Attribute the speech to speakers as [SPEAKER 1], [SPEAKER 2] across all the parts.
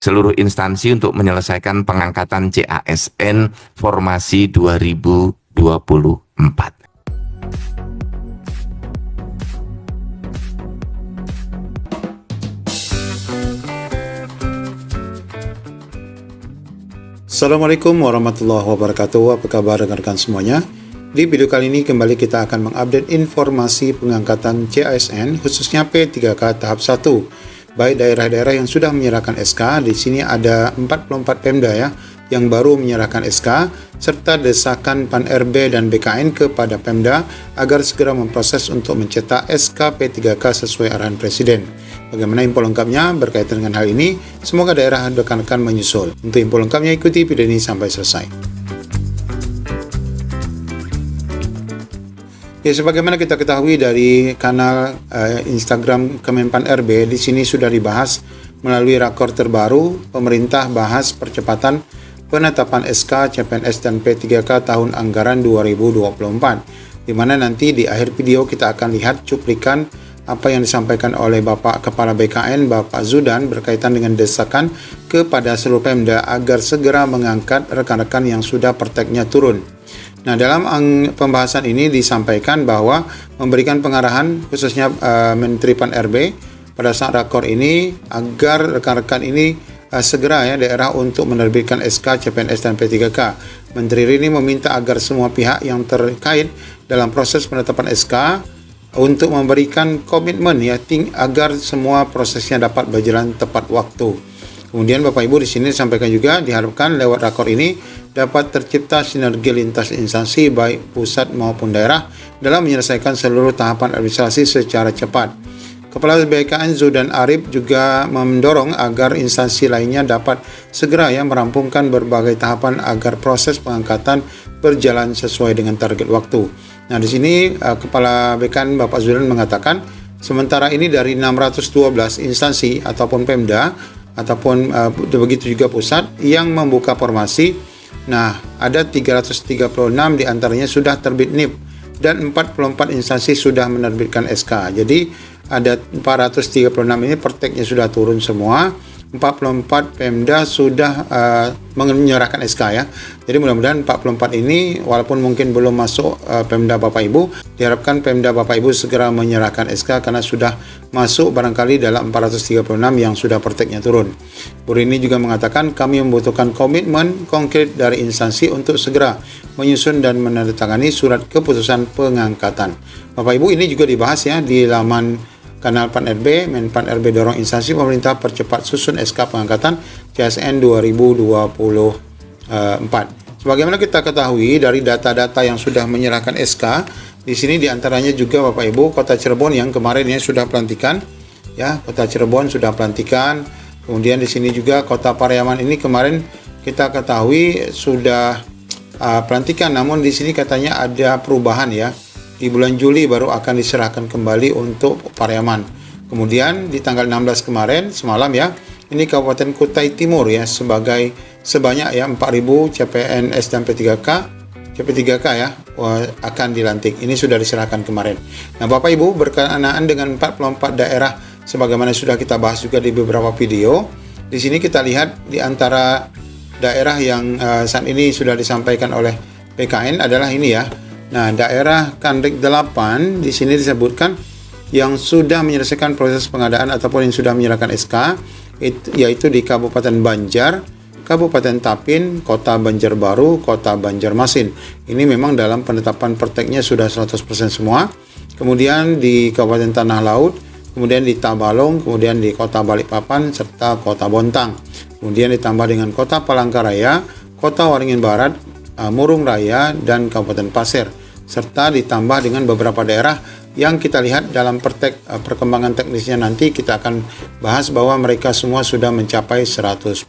[SPEAKER 1] seluruh instansi untuk menyelesaikan pengangkatan CASN formasi 2024.
[SPEAKER 2] Assalamualaikum warahmatullahi wabarakatuh. Apa kabar rekan-rekan semuanya? Di video kali ini kembali kita akan mengupdate informasi pengangkatan CASN khususnya P3K tahap 1. Baik daerah-daerah yang sudah menyerahkan SK, di sini ada 44 Pemda ya yang baru menyerahkan SK, serta desakan PAN-RB dan BKN kepada Pemda agar segera memproses untuk mencetak SK P3K sesuai arahan Presiden. Bagaimana info lengkapnya berkaitan dengan hal ini? Semoga daerah rekan-rekan menyusul. Untuk info lengkapnya ikuti video ini sampai selesai. Ya, sebagaimana kita ketahui dari kanal Instagram Kemenpan RB, di sini sudah dibahas melalui rakor terbaru, pemerintah bahas percepatan penetapan SK, CPNS, dan P3K tahun anggaran 2024. Di mana nanti di akhir video kita akan lihat cuplikan apa yang disampaikan oleh Bapak Kepala BKN, Bapak Zudan, berkaitan dengan desakan kepada seluruh Pemda agar segera mengangkat rekan-rekan yang sudah prakteknya turun. Nah, dalam pembahasan ini disampaikan bahwa memberikan pengarahan khususnya Menteri PAN-RB pada saat rakor ini agar rekan-rekan ini segera ya daerah untuk menerbitkan SK, CPNS, dan P3K. Menteri Rini meminta agar semua pihak yang terkait dalam proses penetapan SK untuk memberikan komitmen ya agar semua prosesnya dapat berjalan tepat waktu. Kemudian Bapak Ibu di sini disampaikan juga diharapkan lewat rakor ini dapat tercipta sinergi lintas instansi baik pusat maupun daerah dalam menyelesaikan seluruh tahapan administrasi secara cepat. Kepala BKN Zudan Arif juga mendorong agar instansi lainnya dapat segera ya merampungkan berbagai tahapan agar proses pengangkatan berjalan sesuai dengan target waktu. Nah, di sini Kepala BKN Bapak Zudan mengatakan sementara ini dari 612 instansi ataupun Pemda ataupun begitu juga pusat yang membuka formasi. Nah, ada 336 diantaranya sudah terbit NIP dan 44 instansi sudah menerbitkan SK. Jadi ada 436 ini prakteknya sudah turun semua. 44 Pemda sudah menyerahkan SK ya. Jadi mudah-mudahan 44 ini walaupun mungkin belum masuk Pemda Bapak Ibu, diharapkan Pemda Bapak Ibu segera menyerahkan SK karena sudah masuk barangkali dalam 436 yang sudah prakteknya turun. Bu Rini juga mengatakan kami membutuhkan komitmen konkret dari instansi untuk segera menyusun dan menandatangani surat keputusan pengangkatan. Bapak Ibu, ini juga dibahas ya di laman kanal PAN-RB. Menpan RB dorong instansi pemerintah percepat susun SK pengangkatan CASN 2024. Sebagaimana kita ketahui dari data-data yang sudah menyerahkan SK, di sini diantaranya juga Bapak Ibu Kota Cirebon yang kemarin ya sudah pelantikan, ya Kota Cirebon sudah pelantikan. Kemudian di sini juga Kota Pariaman ini kemarin kita ketahui sudah pelantikan, namun di sini katanya ada perubahan ya. Di bulan Juli baru akan diserahkan kembali untuk Pariaman. Kemudian di tanggal 16 kemarin semalam ya, ini Kabupaten Kutai Timur ya sebanyak ya 4.000 CPNS dan CP3K ya akan dilantik. Ini sudah diserahkan kemarin. Nah, Bapak Ibu, berkenaan dengan 44 daerah sebagaimana sudah kita bahas juga di beberapa video. Di sini kita lihat di antara daerah yang saat ini sudah disampaikan oleh PKN adalah ini ya. Nah, daerah Kandik 8 di sini disebutkan yang sudah menyelesaikan proses pengadaan ataupun yang sudah menyerahkan SK yaitu di Kabupaten Banjar, Kabupaten Tapin, Kota Banjarbaru, Kota Banjarmasin. Ini memang dalam penetapan prakteknya sudah 100% semua. Kemudian di Kabupaten Tanah Laut, kemudian di Tabalong, kemudian di Kota Balikpapan serta Kota Bontang. Kemudian ditambah dengan Kota Palangkaraya, Kota Waringin Barat, Murung Raya, dan Kabupaten Pasir, serta ditambah dengan beberapa daerah yang kita lihat dalam perkembangan teknisnya nanti kita akan bahas bahwa mereka semua sudah mencapai 100%.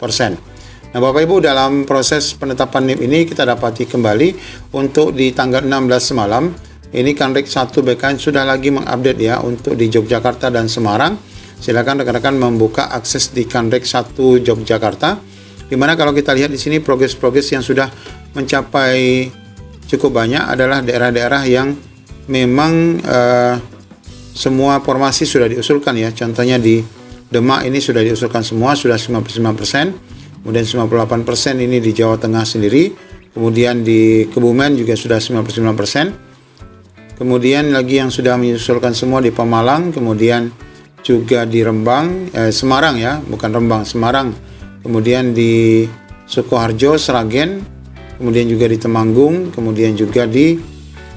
[SPEAKER 2] Nah, Bapak Ibu, dalam proses penetapan NIP ini kita dapati kembali untuk di tanggal 16 semalam ini Kandik 1 BKN sudah lagi mengupdate ya untuk di Yogyakarta dan Semarang. Silakan rekan-rekan membuka akses di Kandik 1 Yogyakarta, di mana kalau kita lihat di sini progres-progres yang sudah mencapai cukup banyak adalah daerah-daerah yang memang semua formasi sudah diusulkan ya. Contohnya di Demak ini sudah diusulkan semua, sudah 99%. Kemudian 98% ini di Jawa Tengah sendiri. Kemudian di Kebumen juga sudah 99%. Kemudian lagi yang sudah mengusulkan semua di Pemalang, kemudian juga di Rembang, Semarang ya, bukan Rembang, Semarang. Kemudian di Sukoharjo, Sragen, kemudian juga di Temanggung, kemudian juga di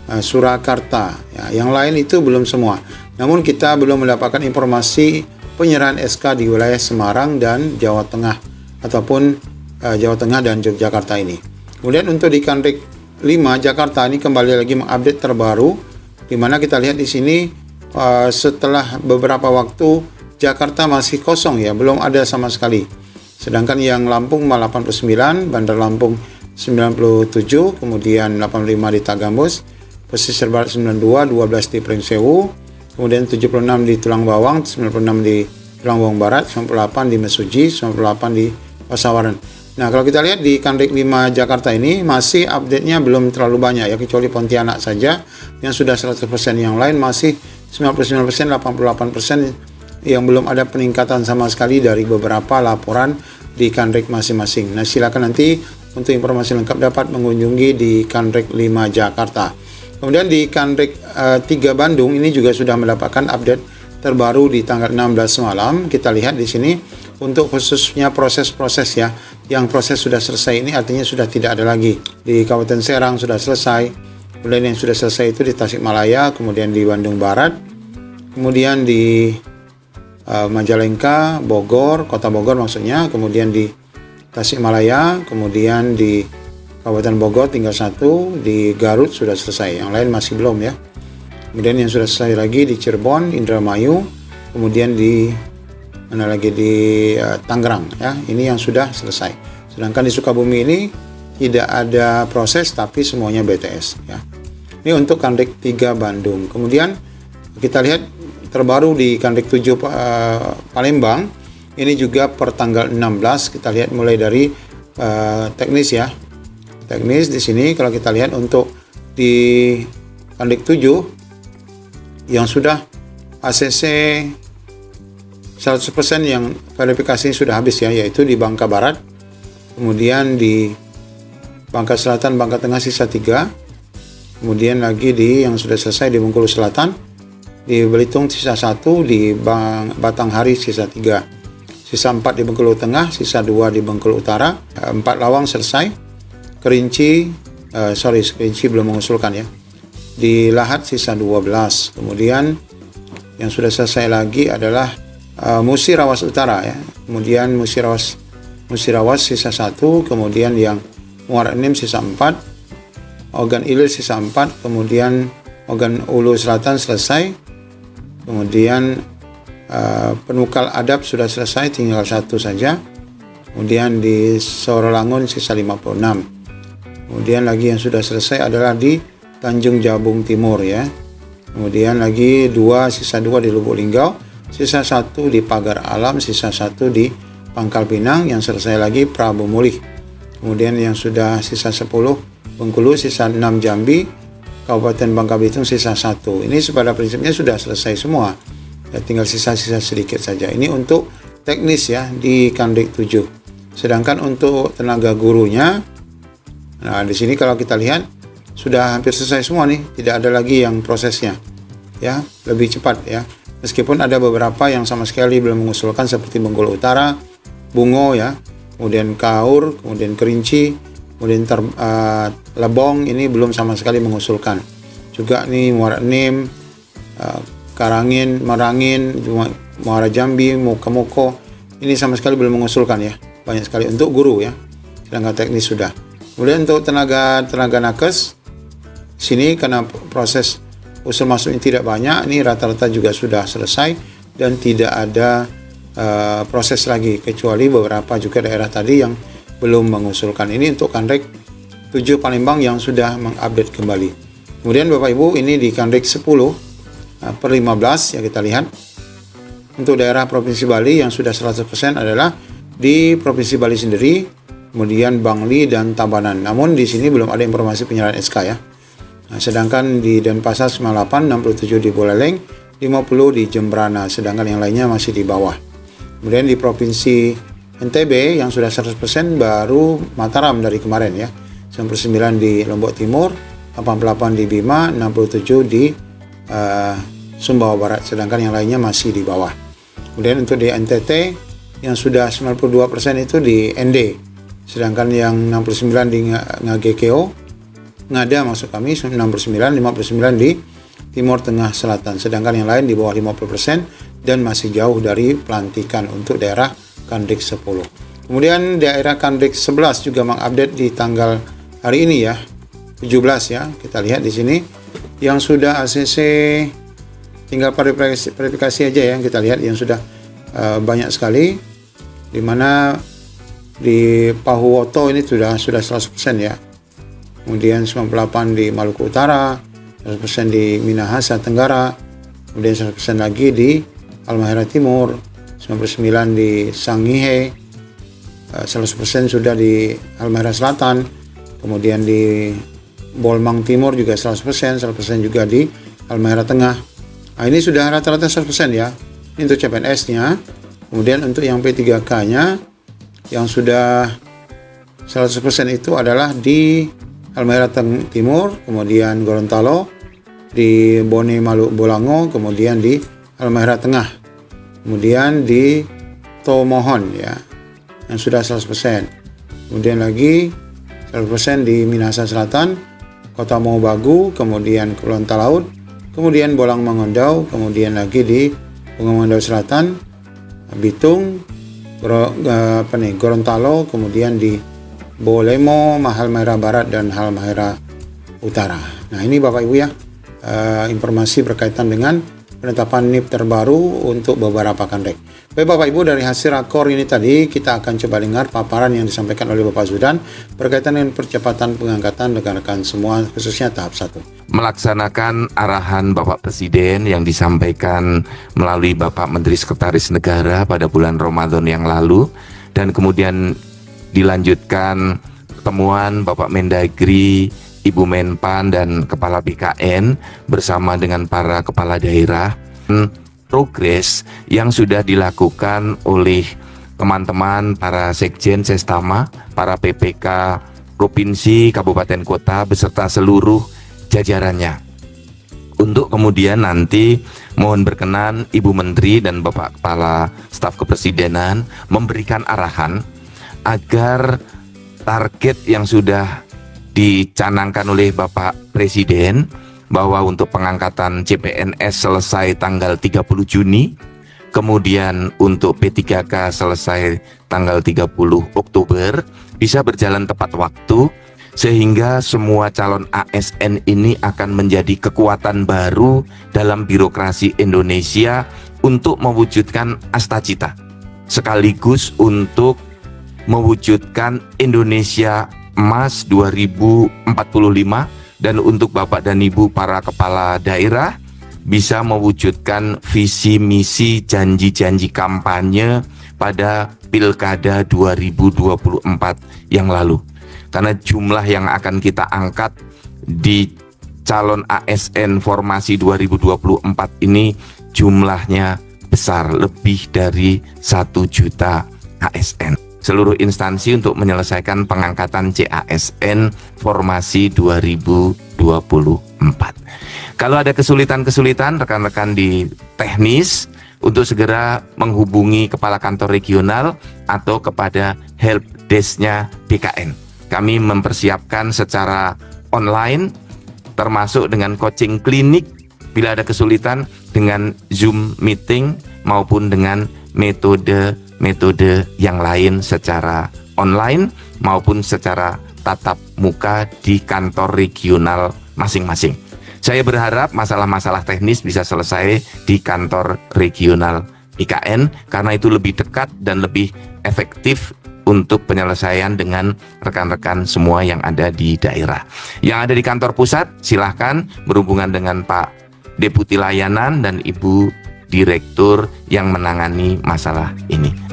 [SPEAKER 2] Surakarta. Ya, yang lain itu belum semua. Namun kita belum mendapatkan informasi penyerahan SK di wilayah Semarang dan Jawa Tengah ataupun Jawa Tengah dan Yogyakarta ini. Kemudian untuk di Kandik 5 Jakarta ini kembali lagi mengupdate terbaru, di mana kita lihat di sini setelah beberapa waktu Jakarta masih kosong ya, belum ada sama sekali. Sedangkan yang Lampung 89, Bandar Lampung 97, kemudian 85 di Tagambus, Pesisir Barat 92, 12 di Pringsewu, kemudian 76 di Tulang Bawang, 96 di Tulang Bawang Barat, 98 di Mesuji, 98 di Pasawaran. Nah, kalau kita lihat di Kandik 5 Jakarta ini masih update-nya belum terlalu banyak ya, kecuali Pontianak saja yang sudah 100%, yang lain masih 99%, 88% yang belum ada peningkatan sama sekali dari beberapa laporan di Kandik masing-masing. Nah, silakan nanti untuk informasi lengkap dapat mengunjungi di Kandik 5 Jakarta. Kemudian di Kandik 3 Bandung ini juga sudah mendapatkan update terbaru di tanggal 16 malam. Kita lihat di sini untuk khususnya proses-proses ya, yang proses sudah selesai ini artinya sudah tidak ada lagi. Di Kabupaten Serang sudah selesai, kemudian yang sudah selesai itu di Tasikmalaya, kemudian di Bandung Barat, kemudian di Majalengka, Bogor, Kota Bogor maksudnya, kemudian di Tasikmalaya, kemudian di Kabupaten Bogor tinggal 1, di Garut sudah selesai, yang lain masih belum ya. Kemudian yang sudah selesai lagi di Cirebon, Indramayu, kemudian di mana lagi di Tangerang ya, ini yang sudah selesai. Sedangkan di Sukabumi ini tidak ada proses tapi semuanya BTS ya. Ini untuk Kandik 3 Bandung. Kemudian kita lihat terbaru di Kandik 7 Palembang, ini juga per tanggal 16 kita lihat mulai dari teknis ya. Teknis di sini kalau kita lihat untuk di Kandik 7 yang sudah ACC 100% yang verifikasi sudah habis ya, yaitu di Bangka Barat, kemudian di Bangka Selatan, Bangka Tengah sisa 3, kemudian lagi di yang sudah selesai di Bengkulu Selatan, di Belitung sisa 1, di Batanghari sisa 3, sisa 4 di Bengkulu Tengah, sisa 2 di Bengkulu Utara, 4 Lawang selesai, Kerinci belum mengusulkan ya, di Lahat sisa 12, kemudian yang sudah selesai lagi adalah Musirawas Utara ya, kemudian Musirawas sisa 1, kemudian yang Muara Enim sisa 4, Ogan Ilir sisa 4, kemudian Ogan Ulu Selatan selesai, kemudian Penukal Adap sudah selesai, tinggal 1 saja, kemudian di Sorolangun sisa 56, kemudian lagi yang sudah selesai adalah di Tanjung Jabung Timur ya, kemudian lagi sisa 2 di Lubuk Linggau, sisa 1 di Pagar Alam, sisa 1 di Pangkal Pinang, yang selesai lagi Prabu Mulih. Kemudian yang sudah sisa 10 Bengkulu, sisa 6 Jambi, Kabupaten Bangka Belitung sisa 1. Ini pada prinsipnya sudah selesai semua. Ya, tinggal sisa-sisa sedikit saja. Ini untuk teknis ya di Kandik 7. Sedangkan untuk tenaga gurunya, nah di sini kalau kita lihat sudah hampir selesai semua nih, tidak ada lagi yang prosesnya. Ya, lebih cepat ya. Meskipun ada beberapa yang sama sekali belum mengusulkan seperti Bengkulu Utara, Bungo ya, kemudian Kaur, kemudian Kerinci, kemudian Lebong ini belum sama sekali mengusulkan. Juga nih Muara Enim, Karangin, Marangin, Muara Jambi, Moko, ini sama sekali belum mengusulkan ya. Banyak sekali untuk guru ya. Sedangkan teknis sudah. Kemudian untuk tenaga nakes, sini karena proses usul masuknya tidak banyak, ini rata-rata juga sudah selesai dan tidak ada proses lagi, kecuali beberapa juga daerah tadi yang belum mengusulkan. Ini untuk Kandik 7 Palembang yang sudah mengupdate kembali. Kemudian Bapak Ibu, ini di Kandik 10 per 15 ya, kita lihat untuk daerah Provinsi Bali yang sudah 100% adalah di Provinsi Bali sendiri, kemudian Bangli dan Tabanan. Namun di sini belum ada informasi penyerahan SK ya. Nah, sedangkan di Denpasar 98, 67 di Buleleng, 50 di Jembrana, sedangkan yang lainnya masih di bawah. Kemudian di Provinsi NTB yang sudah 100% baru Mataram dari kemarin ya. 99 di Lombok Timur, 88 di Bima, 67 di Sumbawa Barat, sedangkan yang lainnya masih di bawah. Kemudian untuk di NTT yang sudah 92% itu di ND, sedangkan yang 69 di Ngagekeo, Ngada maksud kami 69, 59 di Timur Tengah Selatan, sedangkan yang lain di bawah 50% dan masih jauh dari pelantikan untuk daerah Kandik 10. Kemudian daerah Kandik 11 juga mengupdate di tanggal hari ini ya, 17 ya. Kita lihat di sini yang sudah ACC tinggal verifikasi aja ya, kita lihat yang sudah banyak sekali, di mana di Pahuwoto ini sudah 100% ya. Kemudian 98 di Maluku Utara, 100% di Minahasa Tenggara, kemudian 100% lagi di Halmahera Timur, 99 di Sangihe, 100% sudah di Halmahera Selatan, kemudian di Bolmang Timur juga 100%, 100% juga di Halmahera Tengah. Nah, ini sudah rata-rata 100% ya. Ini untuk CPNS-nya. Kemudian untuk yang P3K-nya yang sudah 100% itu adalah di Halmahera Timur, kemudian Gorontalo, di Bone Malu Bolango, kemudian di Halmahera Tengah, kemudian di Tomohon ya, yang sudah 100%. Kemudian lagi 100% di Minahasa Selatan, Kota Mobagu, kemudian Kepulauan Talaut, kemudian Bolang Mangondau, kemudian lagi di Bungomandau Selatan, Bitung, Gorontalo, kemudian di Bolemo, Halmahera Barat, dan Halmahera Utara. Nah ini Bapak Ibu ya, informasi berkaitan dengan penetapan NIP terbaru untuk beberapa Kandek. Baik Bapak Ibu, dari hasil rakor ini tadi kita akan coba dengar paparan yang disampaikan oleh Bapak Zudan berkaitan dengan percepatan pengangkatan rekan-rekan semua, khususnya tahap 1.
[SPEAKER 1] Melaksanakan arahan Bapak Presiden yang disampaikan melalui Bapak Menteri Sekretaris Negara pada bulan Ramadan yang lalu, dan kemudian dilanjutkan pertemuan Bapak Mendagri, Ibu Menpan, dan Kepala BKN bersama dengan para kepala daerah. Progres yang sudah dilakukan oleh teman-teman para sekjen Sestama, para PPK provinsi, kabupaten kota beserta seluruh jajarannya. Untuk kemudian nanti mohon berkenan Ibu Menteri dan Bapak Kepala Staf Kepresidenan memberikan arahan agar target yang sudah dicanangkan oleh Bapak Presiden bahwa untuk pengangkatan CPNS selesai tanggal 30 Juni, kemudian untuk P3K selesai tanggal 30 Oktober, bisa berjalan tepat waktu sehingga semua calon ASN ini akan menjadi kekuatan baru dalam birokrasi Indonesia untuk mewujudkan Astacita, sekaligus untuk mewujudkan Indonesia Emas 2045, dan untuk Bapak dan Ibu para kepala daerah bisa mewujudkan visi misi janji-janji kampanye pada Pilkada 2024 yang lalu. Karena jumlah yang akan kita angkat di calon ASN formasi 2024 ini jumlahnya besar, lebih dari 1 juta ASN. Seluruh instansi untuk menyelesaikan pengangkatan CASN formasi 2024. Kalau ada kesulitan-kesulitan rekan-rekan di teknis, untuk segera menghubungi kepala kantor regional atau kepada helpdesk-nya BKN. Kami mempersiapkan secara online, termasuk dengan coaching klinik bila ada kesulitan, dengan Zoom meeting maupun dengan metode yang lain secara online maupun secara tatap muka di kantor regional masing-masing. Saya berharap masalah-masalah teknis bisa selesai di kantor regional IKN karena itu lebih dekat dan lebih efektif untuk penyelesaian dengan rekan-rekan semua yang ada di daerah. Yang ada di kantor pusat silahkan berhubungan dengan Pak Deputi Layanan dan Ibu Direktur yang menangani masalah ini.